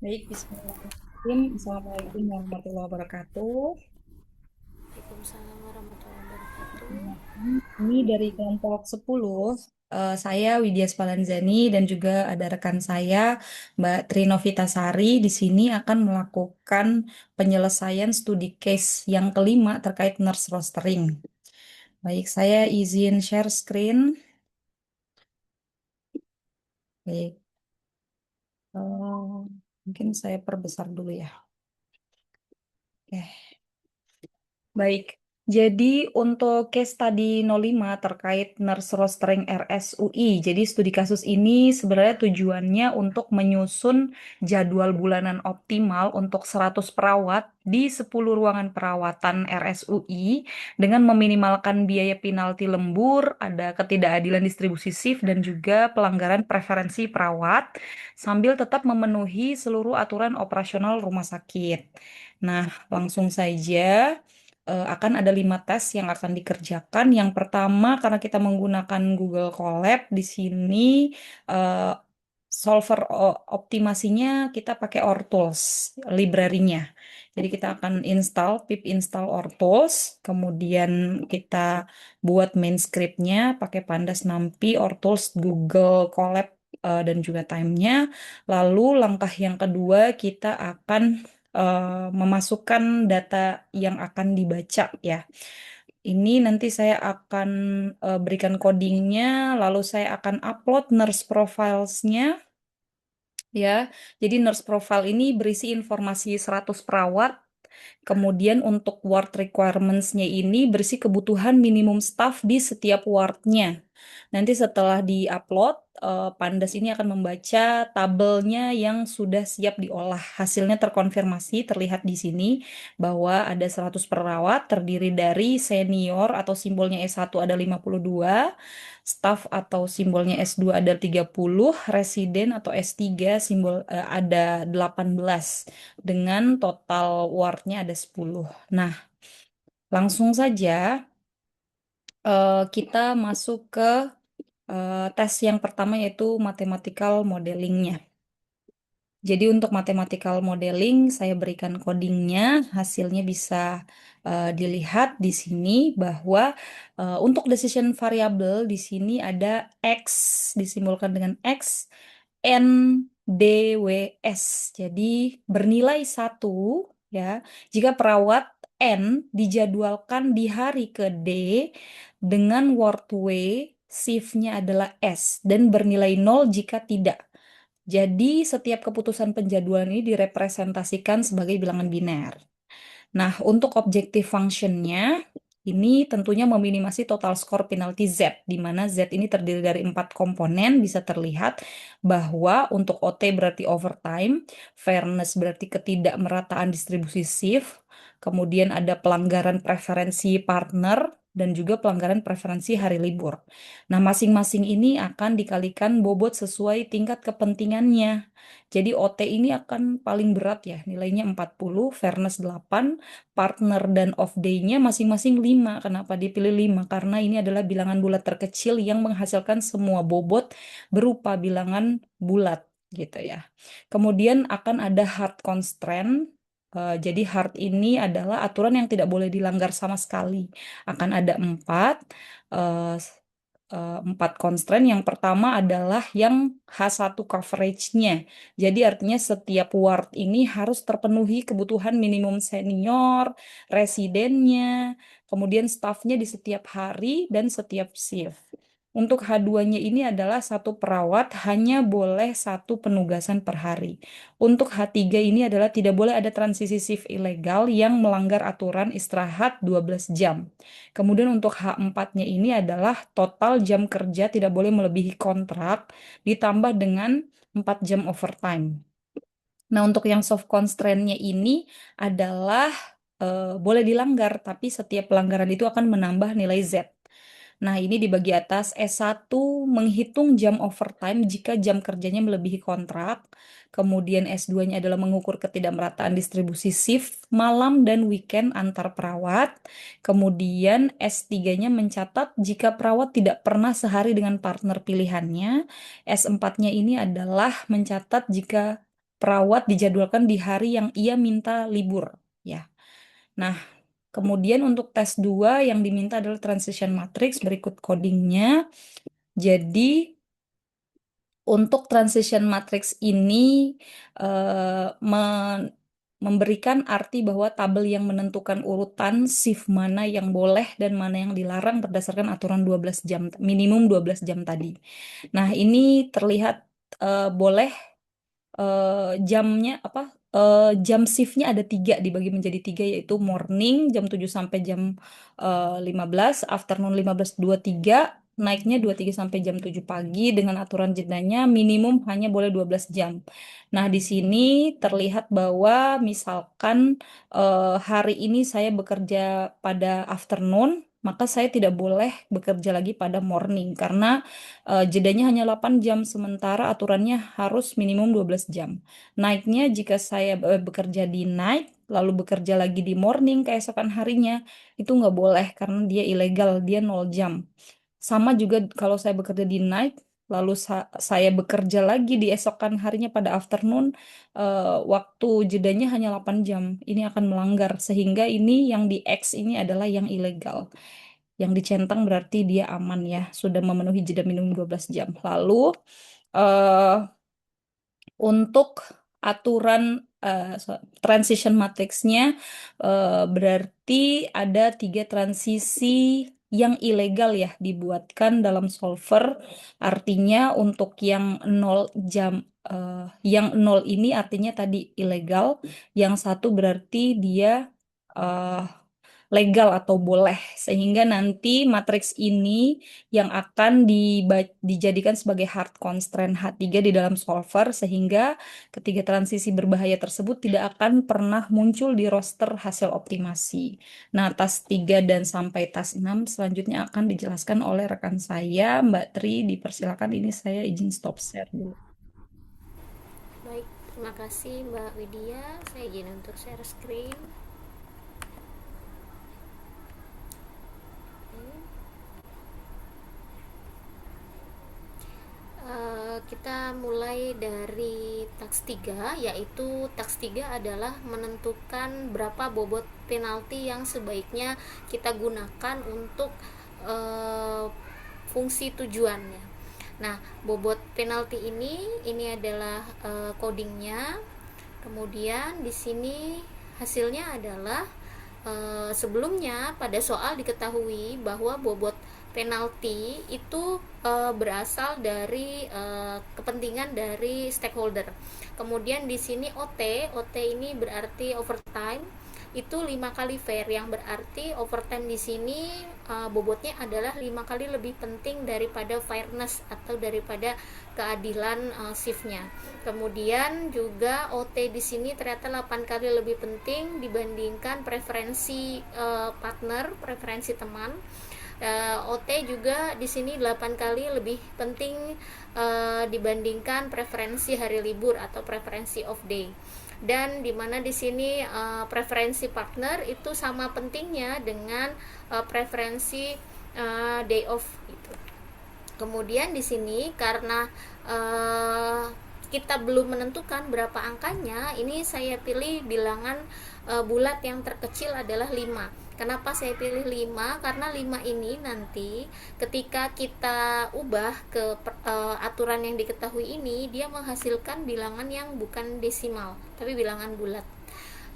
Baik, bismillahirrahmanirrahim. Assalamualaikum warahmatullahi wabarakatuh. Waalaikumsalam warahmatullahi wabarakatuh. Ini dari kelompok 10, saya Widya Spalanzani dan juga ada rekan saya, Mbak Trinovita Sari, di sini akan melakukan penyelesaian studi case yang kelima terkait nurse rostering. Baik, saya izin share screen. Baik, mungkin saya perbesar dulu ya. Oke. Baik, jadi untuk case study 05 terkait nurse rostering RSUI, jadi studi kasus ini sebenarnya tujuannya untuk menyusun jadwal bulanan optimal untuk 100 perawat di 10 ruangan perawatan RSUI dengan meminimalkan biaya penalti lembur, ada ketidakadilan distribusi shift, dan juga pelanggaran preferensi perawat, sambil tetap memenuhi seluruh aturan operasional rumah sakit. Nah, langsung saja akan ada 5 tes yang akan dikerjakan. Yang pertama, karena kita menggunakan Google Colab, di sini eh, solver optimasinya kita pakai OrTools, library-nya. Jadi kita akan install pip install OrTools, kemudian kita buat main script-nya pakai Pandas NumPy, OrTools, Google Colab, dan juga time-nya. Lalu langkah yang kedua kita akan memasukkan data yang akan dibaca ya. Ini nanti saya akan berikan codingnya, lalu saya akan upload nurse profiles-nya ya. Jadi nurse profile ini berisi informasi 100 perawat. Kemudian untuk ward requirements-nya ini berisi kebutuhan minimum staff di setiap wardnya. Nanti setelah di-upload, Pandas ini akan membaca tabelnya yang sudah siap diolah. Hasilnya terkonfirmasi, terlihat di sini bahwa ada 100 perawat, terdiri dari senior atau simbolnya S1 ada 52, staff atau simbolnya S2 ada 30, residen atau S3 simbol ada 18 dengan total wardnya ada 10. Nah, langsung saja kita masuk ke tes yang pertama yaitu mathematical modelingnya. Jadi untuk mathematical modeling saya berikan codingnya, hasilnya bisa dilihat di sini bahwa untuk decision variable di sini ada X disimbolkan dengan X N DWS. Jadi bernilai 1 ya jika perawat N dijadwalkan di hari ke D dengan ward W shift-nya adalah S dan bernilai 0 jika tidak. Jadi setiap keputusan penjadwalan ini direpresentasikan sebagai bilangan biner. Nah, untuk objective functionnya, ini tentunya meminimasi total skor penalti Z, di mana Z ini terdiri dari 4 komponen, bisa terlihat bahwa untuk OT berarti overtime, fairness berarti ketidakmerataan distribusi shift, kemudian ada pelanggaran preferensi partner, dan juga pelanggaran preferensi hari libur. Nah, masing-masing ini akan dikalikan bobot sesuai tingkat kepentingannya. Jadi OT ini akan paling berat ya, nilainya 40, fairness 8, partner dan off day-nya masing-masing 5. Kenapa dipilih 5? Karena ini adalah bilangan bulat terkecil yang menghasilkan semua bobot berupa bilangan bulat gitu ya. Kemudian akan ada hard constraint. Jadi hard ini adalah aturan yang tidak boleh dilanggar sama sekali. Akan ada 4. eh, 4 constraint. Yang pertama adalah yang H1 coverage-nya. Jadi artinya setiap ward ini harus terpenuhi kebutuhan minimum senior, residennya, kemudian staffnya di setiap hari dan setiap shift. Untuk H2-nya ini adalah satu perawat hanya boleh satu penugasan per hari. Untuk H3 ini adalah tidak boleh ada transisi shift ilegal yang melanggar aturan istirahat 12 jam. Kemudian untuk H4-nya ini adalah total jam kerja tidak boleh melebihi kontrak ditambah dengan 4 jam overtime. Nah, untuk yang soft constraint-nya ini adalah boleh dilanggar, tapi setiap pelanggaran itu akan menambah nilai Z. Nah, ini di bagi atas S1 menghitung jam overtime jika jam kerjanya melebihi kontrak. Kemudian S2-nya adalah mengukur ketidakmerataan distribusi shift malam dan weekend antar perawat. Kemudian S3-nya mencatat jika perawat tidak pernah sehari dengan partner pilihannya. S4-nya ini adalah mencatat jika perawat dijadwalkan di hari yang ia minta libur, ya. Nah, kemudian untuk tes 2 yang diminta adalah transition matrix, berikut codingnya. Jadi, untuk transition matrix ini memberikan arti bahwa tabel yang menentukan urutan shift mana yang boleh dan mana yang dilarang berdasarkan aturan 12 jam, minimum 12 jam tadi. Nah, ini terlihat boleh jamnya apa jam shiftnya ada 3, dibagi menjadi 3, yaitu morning jam 7 sampai jam 15, afternoon 15.23, naiknya 23 sampai jam 7 pagi dengan aturan jedanya minimum hanya boleh 12 jam. Nah, di sini terlihat bahwa misalkan hari ini saya bekerja pada afternoon, maka saya tidak boleh bekerja lagi pada morning karena jedanya hanya 8 jam, sementara aturannya harus minimum 12 jam. Naiknya jika saya bekerja di night, lalu bekerja lagi di morning keesokan harinya, itu nggak boleh karena dia ilegal, dia 0 jam. Sama juga kalau saya bekerja di night, lalu saya bekerja lagi di esokan harinya pada afternoon, waktu jedanya hanya 8 jam. Ini akan melanggar, sehingga ini yang di X ini adalah yang ilegal. Yang dicentang berarti dia aman ya, sudah memenuhi jeda minimum 12 jam. Lalu eh, untuk aturan transition matrixnya berarti ada 3 transisi yang ilegal ya dibuatkan dalam solver. Artinya untuk yang 0 jam, yang 0 ini artinya tadi ilegal, yang satu berarti dia eh, legal atau boleh, sehingga nanti matriks ini yang akan dijadikan sebagai hard constraint H3 di dalam solver, sehingga ketiga transisi berbahaya tersebut tidak akan pernah muncul di roster hasil optimasi. Nah, tas 3 dan sampai tas 6 selanjutnya akan dijelaskan oleh rekan saya, Mbak Tri. Dipersilakan, ini saya izin stop share dulu. Baik, terima kasih Mbak Widya. Saya izin untuk share screen. Kita mulai dari taks 3, yaitu taks 3 adalah menentukan berapa bobot penalti yang sebaiknya kita gunakan untuk fungsi tujuannya. Nah, bobot penalti ini adalah codingnya. Kemudian di sini hasilnya adalah sebelumnya pada soal diketahui bahwa bobot penalti itu berasal dari kepentingan dari stakeholder. Kemudian di sini OT ini berarti overtime, itu 5 kali fair, yang berarti overtime di sini bobotnya adalah 5 kali lebih penting daripada fairness atau daripada keadilan shiftnya. Kemudian juga OT di sini ternyata 8 kali lebih penting dibandingkan preferensi partner, preferensi teman. OT juga di sini 8 kali lebih penting dibandingkan preferensi hari libur atau preferensi off day. Dan dimana di sini preferensi partner itu sama pentingnya dengan preferensi day off gitu. Kemudian di sini karena kita belum menentukan berapa angkanya, ini saya pilih bilangan bulat yang terkecil adalah 5. Kenapa saya pilih 5? Karena 5 ini nanti ketika kita ubah ke aturan yang diketahui ini, dia menghasilkan bilangan yang bukan desimal, tapi bilangan bulat.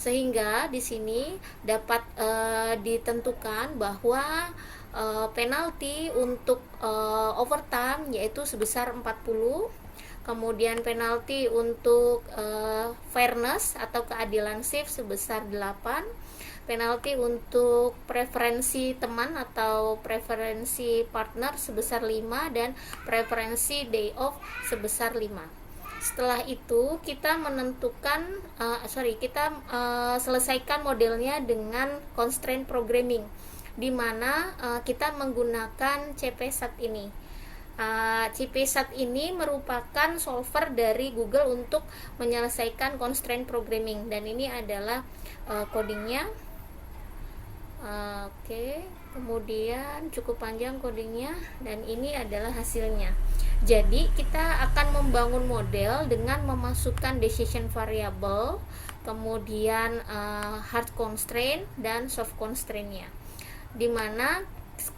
Sehingga di sini dapat ditentukan bahwa penalti untuk overtime yaitu sebesar 40. Kemudian penalti untuk fairness atau keadilan shift sebesar 8. Penalti untuk preferensi teman atau preferensi partner sebesar 5, dan preferensi day off sebesar 5. Setelah itu kita menentukan kita selesaikan modelnya dengan constraint programming, di mana kita menggunakan CPSAT ini. CPSAT ini merupakan solver dari Google untuk menyelesaikan constraint programming, dan ini adalah codingnya. Oke, kemudian cukup panjang codingnya dan ini adalah hasilnya. Jadi kita akan membangun model dengan memasukkan decision variable, kemudian hard constraint dan soft constraint-nya. Dimana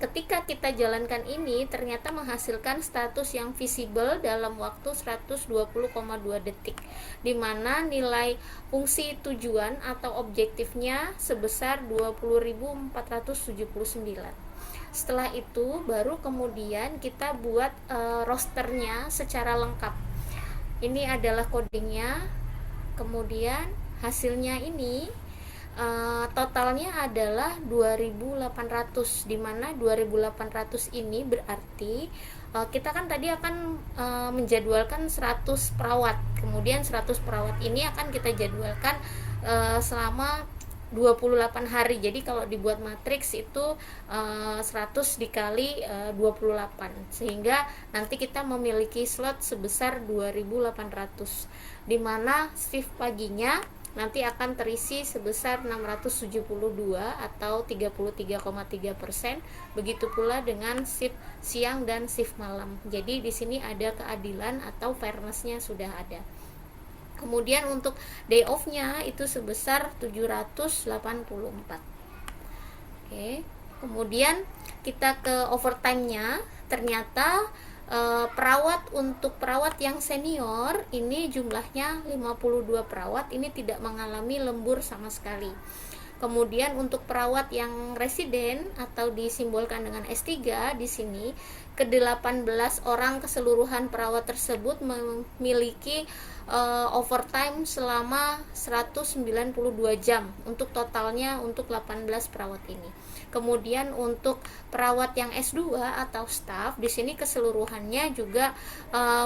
ketika kita jalankan ini ternyata menghasilkan status yang visible dalam waktu 120,2 detik, di mana nilai fungsi tujuan atau objektifnya sebesar 20.479. Setelah itu baru kemudian kita buat rosternya secara lengkap. Ini adalah codingnya, kemudian hasilnya ini totalnya adalah 2.800, di mana 2.800 ini berarti kita kan tadi akan menjadwalkan 100 perawat. Kemudian 100 perawat ini akan kita jadwalkan selama 28 hari. Jadi kalau dibuat matriks itu 100 dikali 28, sehingga nanti kita memiliki slot sebesar 2.800, di mana shift paginya nanti akan terisi sebesar 672 atau 33,3%. Begitu pula dengan shift siang dan shift malam. Jadi di sini ada keadilan atau fairness-nya sudah ada. Kemudian untuk day off-nya itu sebesar 784. Oke. Kemudian kita ke overtime-nya, ternyata untuk perawat yang senior ini jumlahnya 52 perawat, ini tidak mengalami lembur sama sekali. Kemudian untuk perawat yang residen atau disimbolkan dengan S3 di sini, ke-18 orang keseluruhan perawat tersebut memiliki overtime selama 192 jam untuk totalnya untuk 18 perawat ini. Kemudian untuk perawat yang S2 atau staff di sini keseluruhannya juga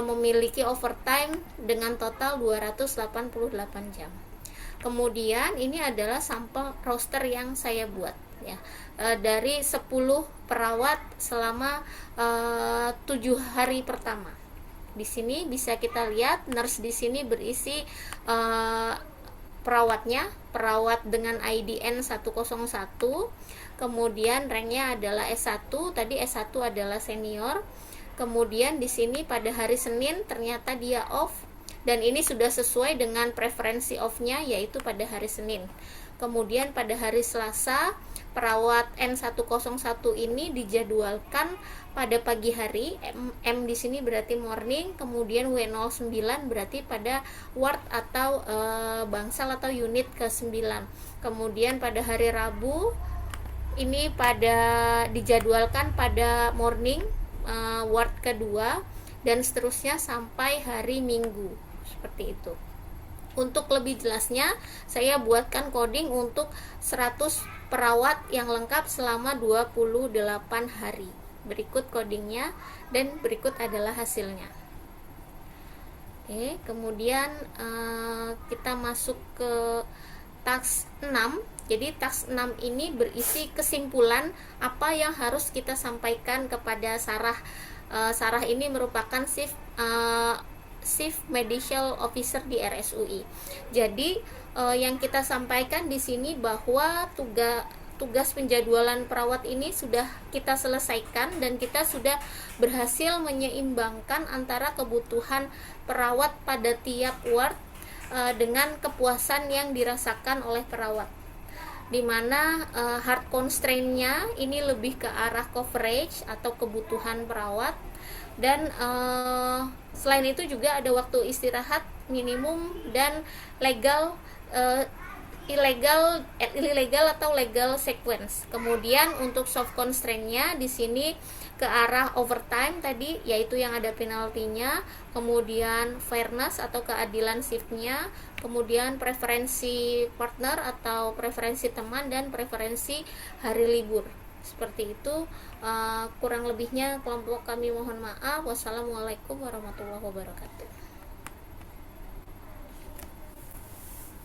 memiliki overtime dengan total 288 jam. Kemudian ini adalah sampel roster yang saya buat ya, dari 10 perawat selama 7 hari pertama. Di sini bisa kita lihat nurse di sini berisi perawat dengan ID N101, kemudian ranknya adalah S1, tadi S1 adalah senior. Kemudian di sini pada hari Senin ternyata dia off, dan ini sudah sesuai dengan preferensi off-nya, yaitu pada hari Senin. Kemudian pada hari Selasa perawat N101 ini dijadwalkan pada pagi hari. M di sini berarti morning, kemudian W09 berarti pada ward atau bangsal atau unit ke-9. Kemudian pada hari Rabu ini dijadwalkan pada morning, ward kedua, dan seterusnya sampai hari Minggu, seperti itu. Untuk lebih jelasnya saya buatkan coding untuk 100 perawat yang lengkap selama 28 hari. Berikut codingnya dan berikut adalah hasilnya. Oke, kemudian kita masuk ke task 6. Jadi task 6 ini berisi kesimpulan apa yang harus kita sampaikan kepada Sarah. Sarah ini merupakan Chief Medical Officer di RSUI. Jadi yang kita sampaikan di sini bahwa tugas penjadwalan perawat ini sudah kita selesaikan dan kita sudah berhasil menyeimbangkan antara kebutuhan perawat pada tiap ward dengan kepuasan yang dirasakan oleh perawat, di mana hard constraint-nya ini lebih ke arah coverage atau kebutuhan perawat, dan selain itu juga ada waktu istirahat minimum dan illegal atau legal sequence. Kemudian untuk soft constraint-nya di sini ke arah overtime tadi, yaitu yang ada penaltinya, kemudian fairness atau keadilan shift-nya, kemudian preferensi partner atau preferensi teman, dan preferensi hari libur. Seperti itu. Kurang lebihnya kelompok kami mohon maaf. Wassalamualaikum warahmatullahi wabarakatuh.